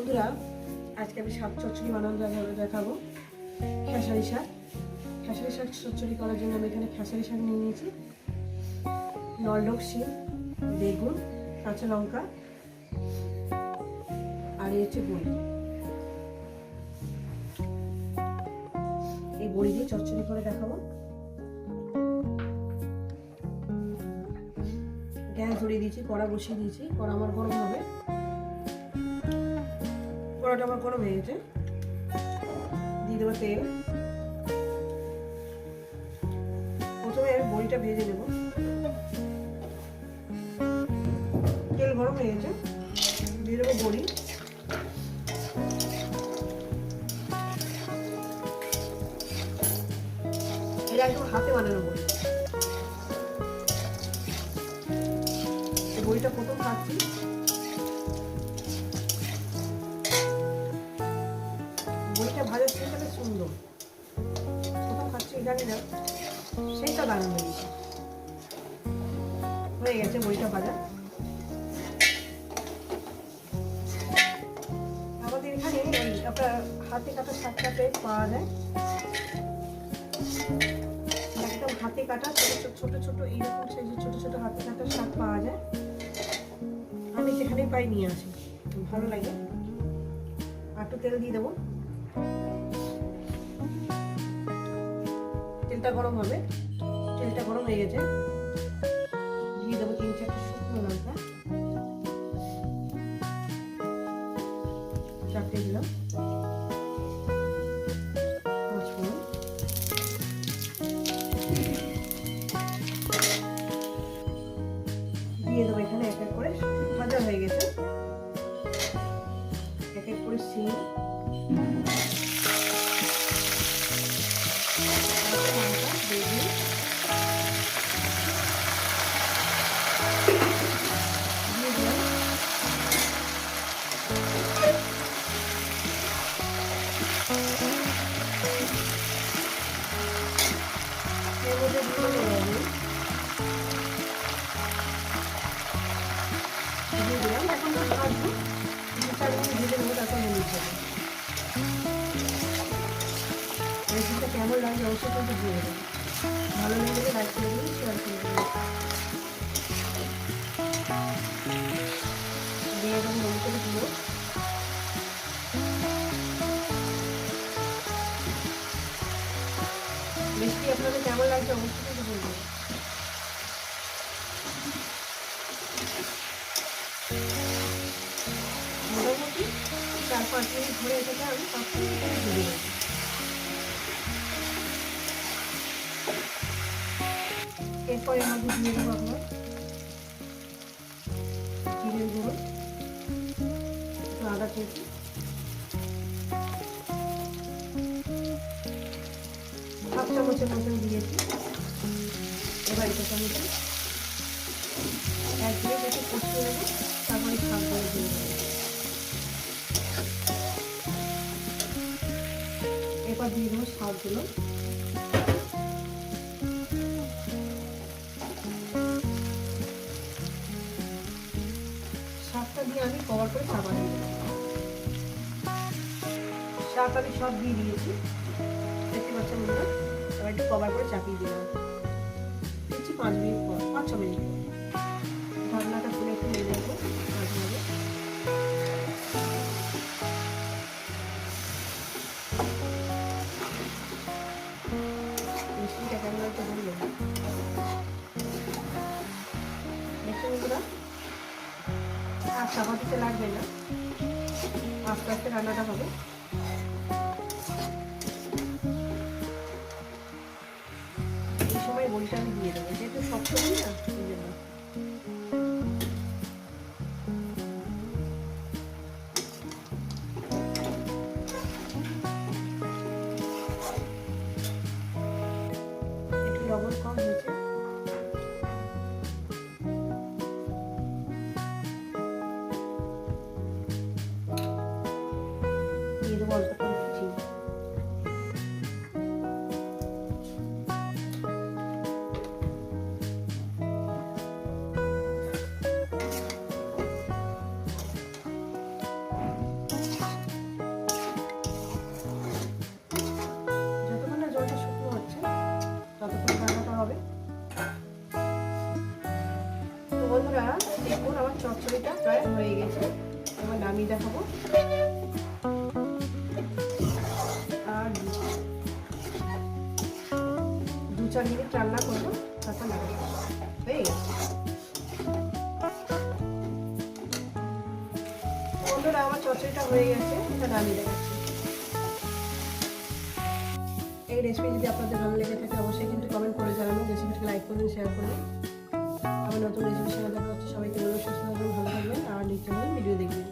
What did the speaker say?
বন্ধুরা, আজকে আমি শাক চচ্চড়ি বানানো দেখাবো। খেসারি শাক চচ্চড়ি করার জন্য আমি এখানে খেসারি শাক নিয়ে নিয়েছি, নলডোক শিম, বেগুন, কাঁচা লঙ্কা আর এই হচ্ছে বড়ি। এই বড়ি দিয়ে চচ্চড়ি করে দেখাবো। গ্যাস ধরিয়ে দিয়েছি, কড়া বসিয়ে দিয়েছি। কড়া আমার গরম হবে। কড়াটা আমার গরম হয়ে গেছে, দিয়ে দেবো তেল। প্রথমে বড়িটা ভেজে নেব। তেল গরম হয়ে গেছে, দিয়ে দেবো বড়ি। এটা একদম হাতে বানানো বড়ি। বড়িটা প্রথম খাচ্ছি। বড়িটা ভাজার সেটা সুন্দর, প্রথম খাচ্ছি জানি না, সেইটা দারুণ লেগেছে। হয়ে গেছে বড়িটা ভাজা। আমাদের এখানে আপনার হাতে কাটা শাকটাতে পাওয়া যায়, একদম হাতে কাটা ছোট ছোট এইরকম সাইজের ছোট ছোট হাতে কাটা শাক পাওয়া যায়। আমি যেখানে পাই নিয়ে আসি, ভালো লাগে। একটু তেল দিয়ে দেবো, তেলটা গরম হবে। তেলটা গরম হয়ে গেছে, দিয়ে দেবো 3-4টা শুকনো লঙ্কা। 4টে দিলাম। দিয়ে দেবো এখানে এক এক করে, ভাজা হয়ে গেছে। এক এক করে সিম, এখন তো ভাজবো, 2-4 মিনিট ভেজে নেবো, তারপর হলুদ দেবো। রেসিপিটা কেমন লাগে অবশ্যই কিন্তু দিয়ে দেবো। ভালো লেগে গেলে লাইক করে দেবেন, শেয়ার করে দেবেন। দিয়ে দেবো হলুদ করে দিও। রেসিপি আপনাদের কেমন লাগছে অবশ্যই কিন্তু বলবেন। মোটামুটি 4-5 মিনিট ধরে এটাকে আমি 5 মিনিট করে ভেজে নেব। এরপর এর মধ্যে দিয়ে দেবো আপনার জিরের গুঁড়ো, একটু আদা কুচি, হাফ চামচের মতন দিয়েছি। এবার এটা চামচে 1 মিনিট একটু কষিয়ে নেবো, তারপরে শাকগুলো দিয়ে দেবো। এরপর দিয়ে দেবো শাকগুলো। শাকটা দিয়ে আমি কভার করে চাপা দিয়ে দেবো। শাক আমি সব দিয়ে দিয়েছি, দেখতে পাচ্ছেন বন্ধুরা। এবার একটু কভার করে চাপিয়ে দিলাম। দিচ্ছি 5 মিনিট পর, 5-6 মিনিট পর ঢাকনাটা খুলে একটু নিয়ে নেবো মাঝে মাঝে। মিষ্টিটা কেমন লাগছে বলবেন। দেখতে বন্ধুরা, আর চাপাতিতে লাগবে না, আস্তে আস্তে রান্নাটা হবে। এই সময় বড়িটা আমি দিয়ে দেবো, যেহেতু শক্ত বড়ি না, এই জন্য। একটু লবণ কম হয়েছে, দিয়ে দেবো অল্প করে চিনি। বন্ধুরা দেখুন আমার চচ্চড়িটা প্রায় হয়ে গেছে, এবার নামিয়ে দেখাবো। আর 2-4 মিনিট রান্না করবো, তারপর নামিয়ে হয়ে গেছে। বন্ধুরা আমার চচ্চড়িটা হয়ে গেছে, এটা নামিয়ে দেখাচ্ছি। এই রেসিপি যদি আপনাদের ভালো লেগে থাকে অবশ্যই কিন্তু কমেন্ট করে জানাবেন, রেসিপিটাকে লাইক করবেন, শেয়ার করবেন। আমার নতুন রেসিপির সঙ্গে দেখা হচ্ছে। সবাইকে সুস্থ থাকবেন, ভালো থাকবেন আর নিত্য নতুন ভিডিও দেখবেন।